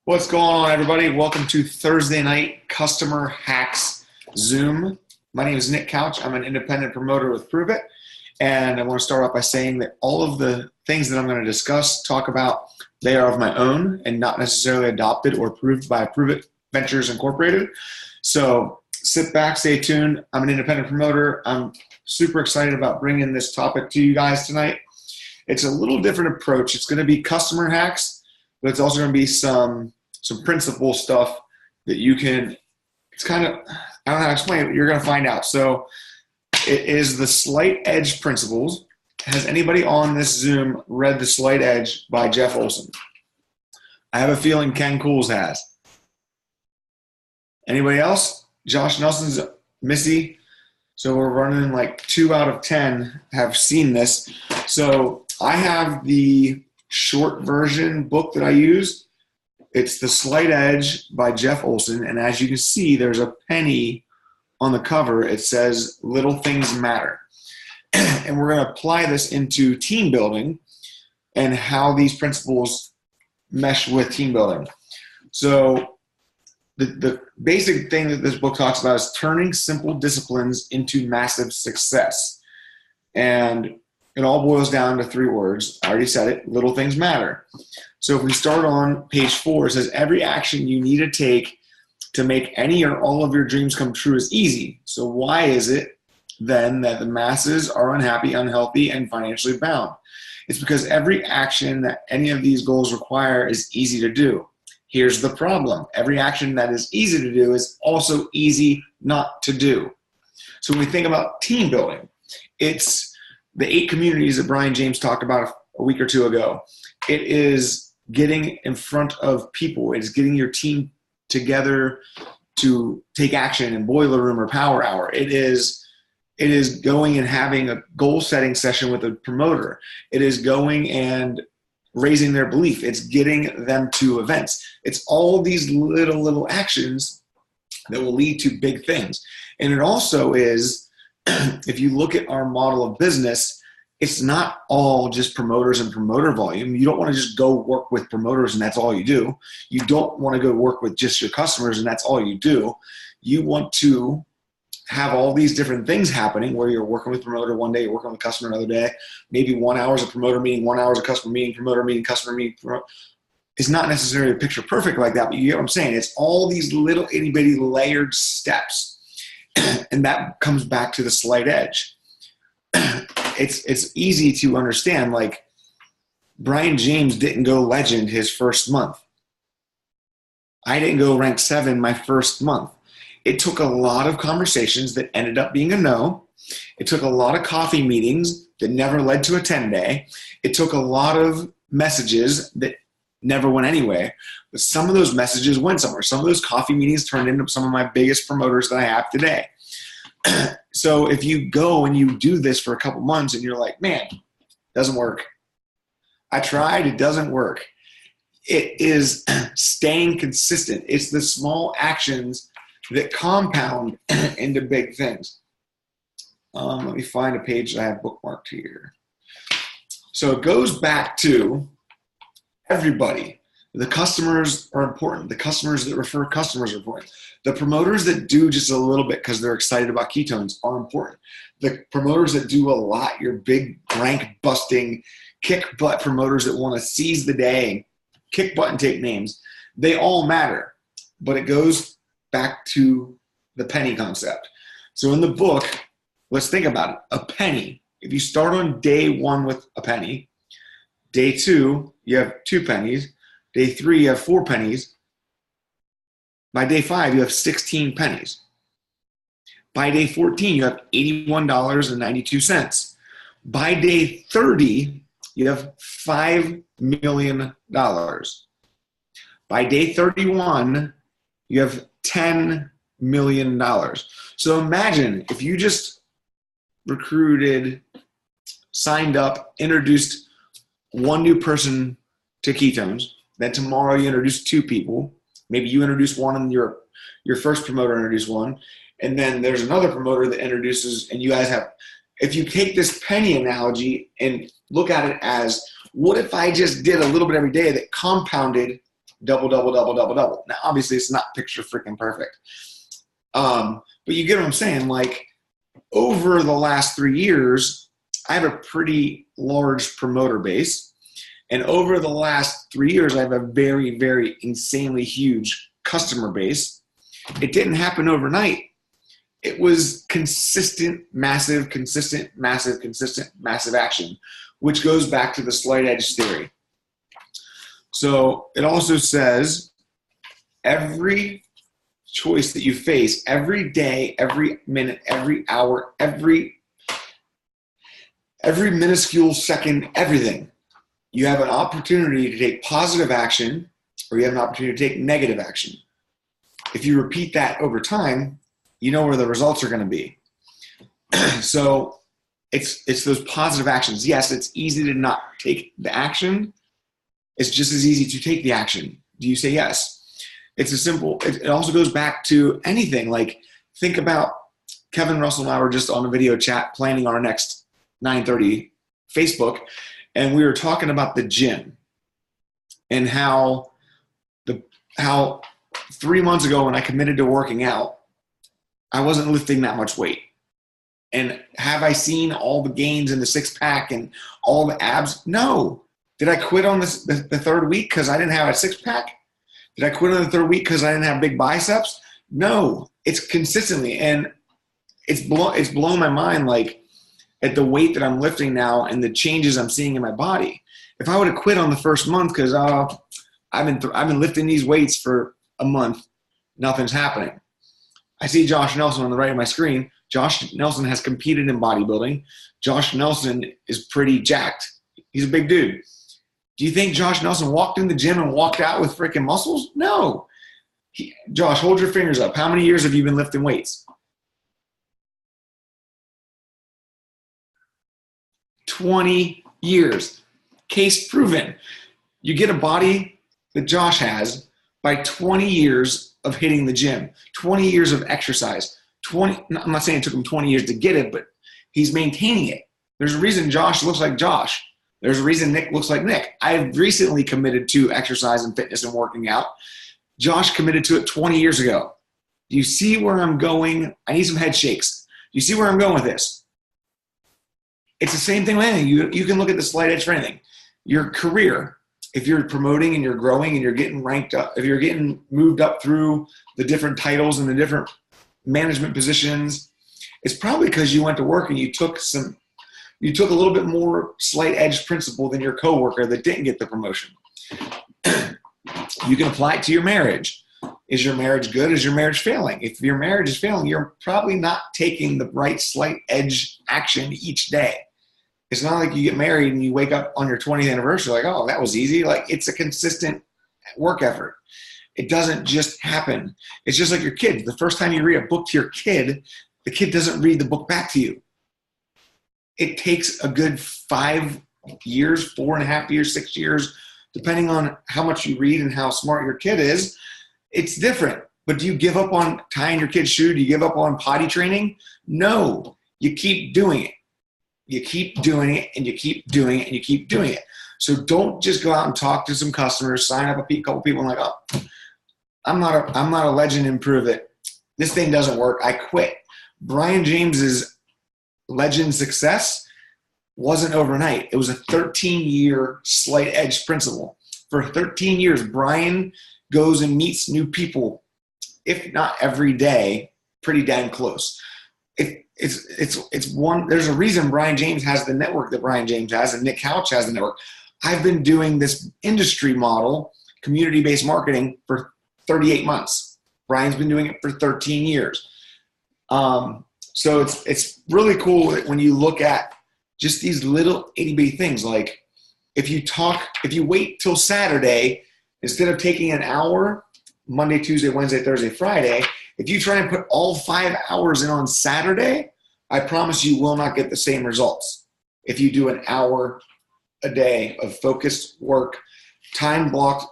What's going on, everybody? Welcome to Thursday Night Customer Hacks Zoom. My name is Nick Couch. I'm an independent promoter with Pruvit, and I want to start off by saying that all of the things that I'm going to discuss, talk about, they are of my own and not necessarily adopted or approved by Pruvit Ventures Incorporated. So sit back, stay tuned. I'm an independent promoter. I'm super excited about bringing this topic to you guys tonight. It's a little different approach. It's going to be customer hacks, but it's also going to be some principle stuff that you can, it's kind of, I don't know how to explain it, but you're going to find out. So it is the Slight Edge Principles. Has anybody on this Zoom read The Slight Edge by Jeff Olson? I have a feeling Ken Cools has. Anybody else? Josh Nelson's, Missy. So we're running like 2 out of 10 have seen this. So I have the short version book that I use. It's The Slight Edge by Jeff Olson. And as you can see, there's a penny on the cover. It says, "Little things matter." And we're going to apply this into team building and how these principles mesh with team building. So the basic thing that this book talks about is turning simple disciplines into massive success. And it all boils down to 3 words. I already said it. Little things matter. So if we start on page 4, it says every action you need to take to make any or all of your dreams come true is easy. So why is it then that the masses are unhappy, unhealthy, and financially bound? It's because every action that any of these goals require is easy to do. Here's the problem. Every action that is easy to do is also easy not to do. So when we think about team building, it's the 8 communities that Brian James talked about a week or 2 ago. It is getting in front of people. It is getting your team together to take action in boiler room or power hour. It is going and having a goal setting session with a promoter. It is going and raising their belief. It's getting them to events. It's all these little actions that will lead to big things. And it also is, if you look at our model of business, it's not all just promoters and promoter volume. You don't want to just go work with promoters and that's all you do. You don't want to go work with just your customers and that's all you do. You want to have all these different things happening where you're working with promoter one day, you're working with a customer another day. Maybe 1 hour is a promoter meeting, 1 hour is a customer meeting, promoter meeting, customer meeting. It's not necessarily a picture perfect like that, but you get what I'm saying. It's all these little itty bitty layered steps. And that comes back to the slight edge. It's easy to understand. Like, Brian James didn't go legend his first month. I didn't go rank 7 my first month. It took a lot of conversations that ended up being a no. It took a lot of coffee meetings that never led to a 10-day. It took a lot of messages that never went anywhere. But some of those messages went somewhere. Some of those coffee meetings turned into some of my biggest promoters that I have today. So if you go and you do this for a couple months and you're like, man, doesn't work. I tried, it doesn't work. It is staying consistent. It's the small actions that compound into big things. Let me find a page that I have bookmarked here. So it goes back to everybody. The customers are important. The customers that refer customers are important. The promoters that do just a little bit because they're excited about ketones are important. The promoters that do a lot, your big rank busting, kick butt promoters that want to seize the day, kick butt and take names, they all matter. But it goes back to the penny concept. So in the book, let's think about it. A penny. If you start on day 1 with a penny, day 2, you have 2 pennies. Day 3, you have 4 pennies. By day 5, you have 16 pennies. By day 14, you have $81.92. By day 30, you have $5 million. By day 31, you have $10 million. So imagine if you just recruited, signed up, introduced 1 new person to ketones. Then tomorrow you introduce 2 people. Maybe you introduce 1 and your first promoter introduced 1. And then there's another promoter that introduces, and you guys have, if you take this penny analogy and look at it as, what if I just did a little bit every day that compounded double, double, double, double, double. Now, obviously, it's not picture freaking perfect. But you get what I'm saying? Like, over the last 3 years, I have a pretty large promoter base. And over the last 3 years, I have a very, very insanely huge customer base. It didn't happen overnight. It was consistent, massive action, which goes back to the slight edge theory. So it also says every choice that you face, every day, every minute, every hour, every minuscule second, everything, you have an opportunity to take positive action or you have an opportunity to take negative action. If you repeat that over time, you know where the results are going to be. So it's those positive actions. Yes, it's easy to not take the action. It's just as easy to take the action. Do you say yes? It's a simple, it also goes back to anything. Like, think about Kevin Russell and I were just on a video chat planning our next 9:30 Facebook, and we were talking about the gym and how 3 months ago when I committed to working out, I wasn't lifting that much weight. And have I seen all the gains in the six pack and all the abs? No. Did I quit on the third week because I didn't have a six pack? Did I quit on the third week because I didn't have big biceps? No. It's consistently, and it's blown my mind, like, at the weight that I'm lifting now and the changes I'm seeing in my body. If I would have quit on the first month because I've been lifting these weights for a month, nothing's happening. I see Josh Nelson on the right of my screen. Josh Nelson has competed in bodybuilding. Josh Nelson is pretty jacked. He's a big dude. Do you think Josh Nelson walked in the gym and walked out with freaking muscles? No. Josh, hold your fingers up. How many years have you been lifting weights? 20 years. Case proven. You get a body that Josh has by 20 years of hitting the gym, 20 years of exercise. I'm not saying it took him 20 years to get it, but he's maintaining it. There's a reason Josh looks like Josh. There's a reason Nick looks like Nick. I've recently committed to exercise and fitness and working out. Josh committed to it 20 years ago. Do you see where I'm going? I need some head shakes. Do you see where I'm going with this? It's the same thing with anything. You can look at the slight edge for anything. Your career, if you're promoting and you're growing and you're getting ranked up, if you're getting moved up through the different titles and the different management positions, it's probably because you went to work and you took a little bit more slight edge principle than your coworker that didn't get the promotion. You can apply it to your marriage. Is your marriage good? Is your marriage failing? If your marriage is failing, you're probably not taking the right slight edge action each day. It's not like you get married and you wake up on your 20th anniversary like, oh, that was easy. Like, it's a consistent work effort. It doesn't just happen. It's just like your kids. The first time you read a book to your kid, the kid doesn't read the book back to you. It takes a good 5 years, 4.5 years, 6 years, depending on how much you read and how smart your kid is. It's different. But do you give up on tying your kid's shoe? Do you give up on potty training? No. You keep doing it. You keep doing it, and you keep doing it, and you keep doing it. So don't just go out and talk to some customers, sign up a couple people, and like, oh, I'm not a legend in Pruvit. This thing doesn't work. I quit. Brian James's legend success wasn't overnight. It was a 13-year slight edge principle. For 13 years, Brian goes and meets new people, if not every day, pretty damn close. There's a reason Brian James has the network that Brian James has, and Nick Couch has the network. I've been doing this industry model, community-based marketing, for 38 months. Brian's been doing it for 13 years. So it's really cool when you look at just these little itty-bitty things. Like, if you wait till Saturday, instead of taking an hour, Monday, Tuesday, Wednesday, Thursday, Friday, if you try and put all 5 hours in on Saturday, I promise you will not get the same results. If you do an hour a day of focused work, time blocked,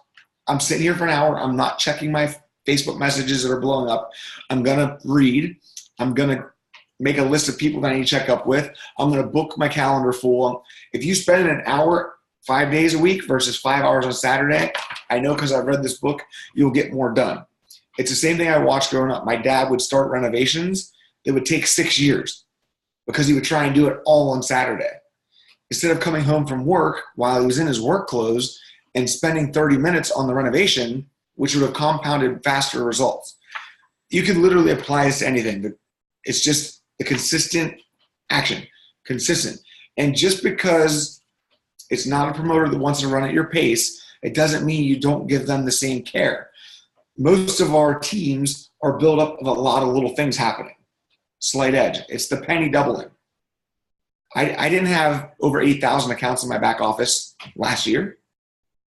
I'm sitting here for an hour. I'm not checking my Facebook messages that are blowing up. I'm going to read. I'm going to make a list of people that I need to check up with. I'm going to book my calendar full. If you spend an hour 5 days a week versus 5 hours on Saturday, I know because I've read this book, you'll get more done. It's the same thing I watched growing up. My dad would start renovations. It would take 6 years because he would try and do it all on Saturday. Instead of coming home from work while he was in his work clothes and spending 30 minutes on the renovation, which would have compounded faster results. You can literally apply this to anything. It's just a consistent action, consistent. And just because it's not a promoter that wants to run at your pace, it doesn't mean you don't give them the same care. Most of our teams are built up of a lot of little things happening. Slight edge. It's the penny doubling. I didn't have over 8,000 accounts in my back office last year.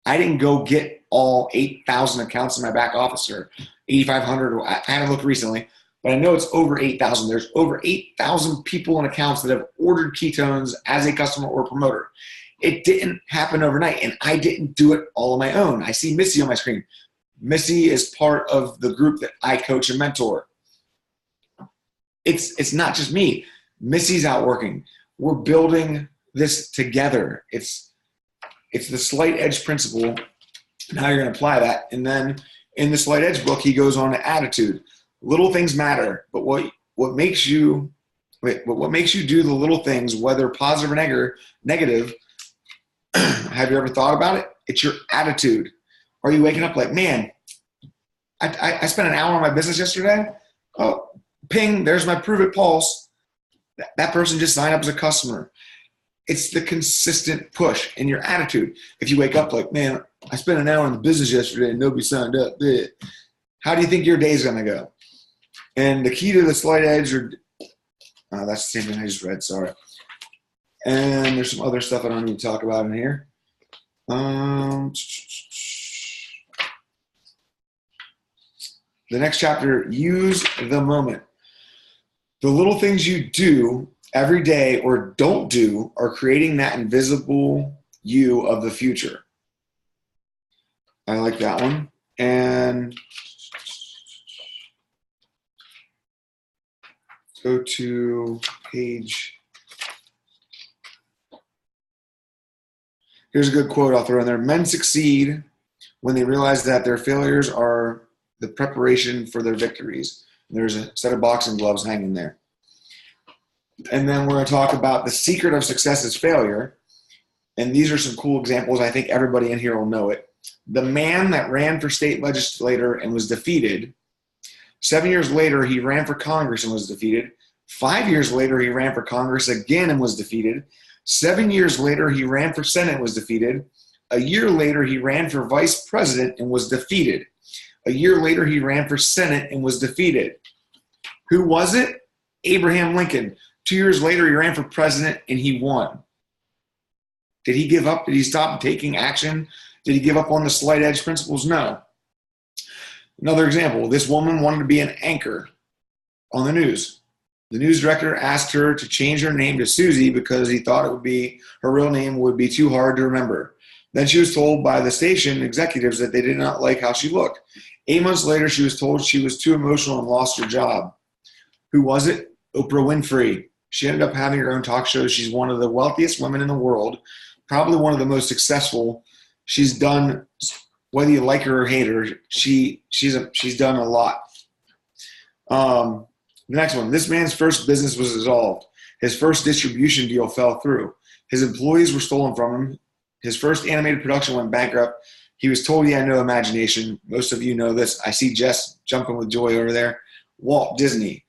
I didn't go get all 8,000 accounts in my back office or 8,500. I haven't looked recently, but I know it's over 8,000. There's over 8,000 people in accounts that have ordered ketones as a customer or promoter. It didn't happen overnight, and I didn't do it all on my own. I see Missy on my screen. Missy is part of the group that I coach and mentor. It's not just me. Missy's out working. We're building this together. It's the slight edge principle and how you're going to apply that. And then in the slight edge book, he goes on to attitude. Little things matter, but what makes you do the little things, whether positive or negative, have you ever thought about it? It's your attitude. Are you waking up like, man, I spent an hour on my business yesterday. Oh, ping, there's my Pruvit Pulse. That person just signed up as a customer. It's the consistent push in your attitude. If you wake up like, man, I spent an hour in the business yesterday and nobody signed up. How do you think your day is going to go? And the key to the slight edge, that's the same thing I just read, sorry. And there's some other stuff I don't need to talk about in here. The next chapter, use the moment. The little things you do every day or don't do are creating that invisible you of the future. I like that one. And go to page. Here's a good quote I'll throw in there. Men succeed when they realize that their failures are the preparation for their victories. There's a set of boxing gloves hanging there. And then we're going to talk about the secret of success is failure. And these are some cool examples. I think everybody in here will know it. The man that ran for state legislator and was defeated. 7 years later, he ran for Congress and was defeated. 5 years later, he ran for Congress again and was defeated. 7 years later, he ran for Senate and was defeated. A year later, he ran for vice president and was defeated. A year later, he ran for Senate and was defeated. Who was it? Abraham Lincoln. 2 years later, he ran for president and he won. Did he give up? Did he stop taking action? Did he give up on the slight edge principles? No. Another example, this woman wanted to be an anchor on the news. The news director asked her to change her name to Susie because he thought her real name would be too hard to remember. Then she was told by the station executives that they did not like how she looked. 8 months later, she was told she was too emotional and lost her job. Who was it? Oprah Winfrey. She ended up having her own talk show. She's one of the wealthiest women in the world, probably one of the most successful. She's done, whether you like her or hate her, she's done a lot. The next one, this man's first business was dissolved. His first distribution deal fell through. His employees were stolen from him. His first animated production went bankrupt. He was told he had no imagination. Most of you know this. I see Jess jumping with joy over there. Walt Disney.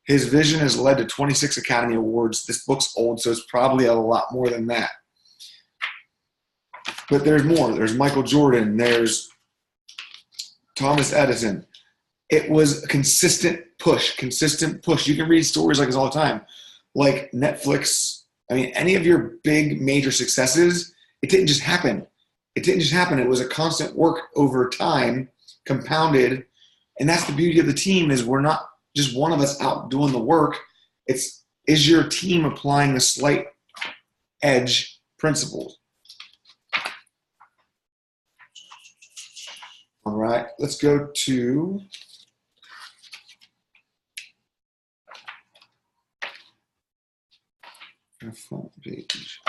His vision has led to 26 Academy Awards. This book's old, so it's probably a lot more than that. But there's more. There's Michael Jordan. There's Thomas Edison. It was a consistent push. You can read stories like this all the time. Like Netflix. I mean, any of your big major successes, it didn't just happen. It was a constant work over time, compounded. And that's the beauty of the team is we're not just one of us out doing the work. Is your team applying the slight edge principles? All right, let's go to front page.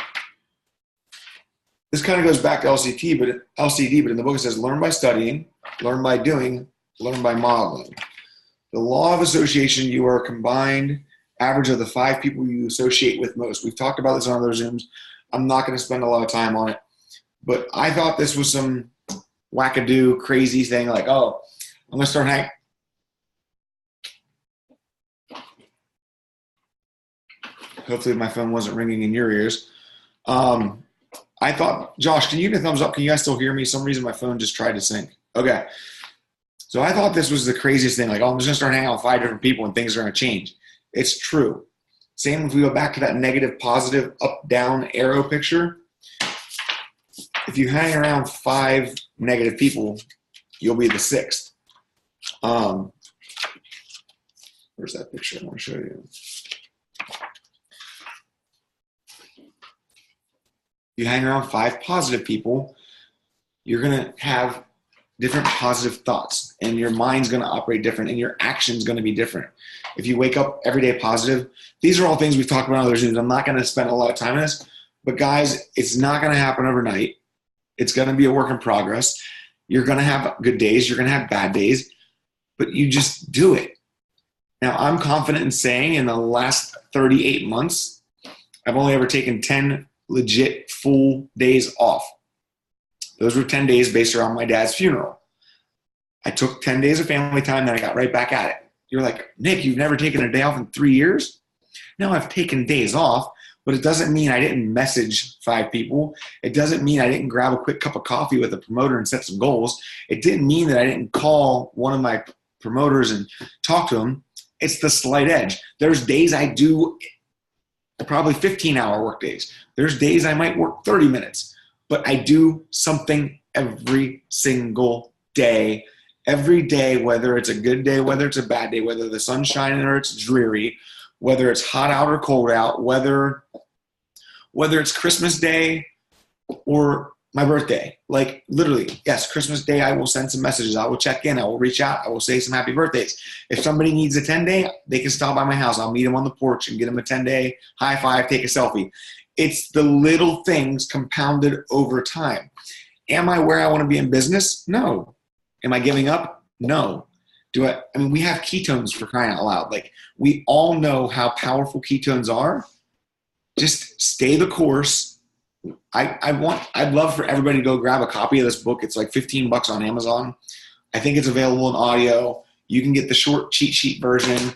this kind of goes back to LCD, but in the book it says learn by studying, learn by doing, learn by modeling. The law of association, you are a combined average of the 5 people you associate with most. We've talked about this on other Zooms. I'm not going to spend a lot of time on it, but I thought this was some wackadoo crazy thing like, oh, I'm going to start hanging. Hopefully my phone wasn't ringing in your ears. I thought, Josh, can you give me a thumbs up? Can you guys still hear me? Some reason my phone just tried to sync. Okay. So I thought this was the craziest thing. Like, oh, I'm just going to start hanging out with 5 different people and things are going to change. It's true. Same if we go back to that negative, positive, up, down arrow picture. If you hang around 5 negative people, you'll be the 6th. Where's that picture? I want to show you. You hang around 5 positive people, you're going to have different positive thoughts, and your mind's going to operate different, and your action's going to be different. If you wake up every day positive, these are all things we've talked about on other Zooms. I'm not going to spend a lot of time on this, but guys, it's not going to happen overnight. It's going to be a work in progress. You're going to have good days. You're going to have bad days, but you just do it. Now, I'm confident in saying in the last 38 months, I've only ever taken 10 legit full days off. Those were 10 days based around my dad's funeral. I took 10 days of family time, then I got right back at it. You're like, Nick, you've never taken a day off in 3 years? No, I've taken days off, but it doesn't mean I didn't message 5 people. It doesn't mean I didn't grab a quick cup of coffee with a promoter and set some goals. It didn't mean that I didn't call one of my promoters and talk to him. It's the slight edge. There's days I do probably 15-hour work days. There's days I might work 30 minutes, but I do something every single day. Every day, whether it's a good day, whether it's a bad day, whether the sun's shining or it's dreary, whether it's hot out or cold out, whether it's Christmas Day or my birthday. Like literally, yes, Christmas Day, I will send some messages. I will check in. I will reach out. I will say some happy birthdays. If somebody needs a 10-day, they can stop by my house. I'll meet them on the porch and get them a 10-day high five, take a selfie. It's the little things compounded over time. Am I where I want to be in business? No. Am I giving up? No. I mean, we have ketones, for crying out loud. Like, we all know how powerful ketones are. Just stay the course. I'd love for everybody to go grab a copy of this book. It's like $15 on Amazon. I think it's available in audio. You can get the short cheat sheet version.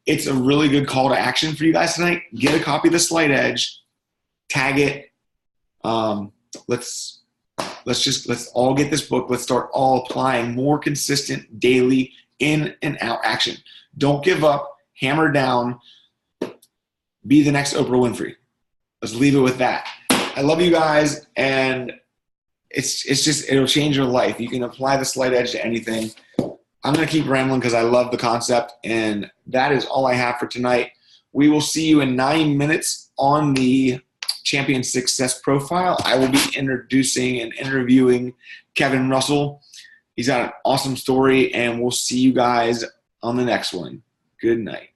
It's a really good call to action for you guys tonight. Get a copy of The Slight Edge. Tag it. Let's all get this book. Let's start all applying more consistent daily in and out action. Don't give up. Hammer down. Be the next Oprah Winfrey. Let's leave it with that. I love you guys, and it'll change your life. You can apply the Slight Edge to anything. I'm going to keep rambling because I love the concept, and that is all I have for tonight. We will see you in 9 minutes on the Champion Success Profile. I will be introducing and interviewing Kevin Russell. He's got an awesome story, and we'll see you guys on the next one. Good night.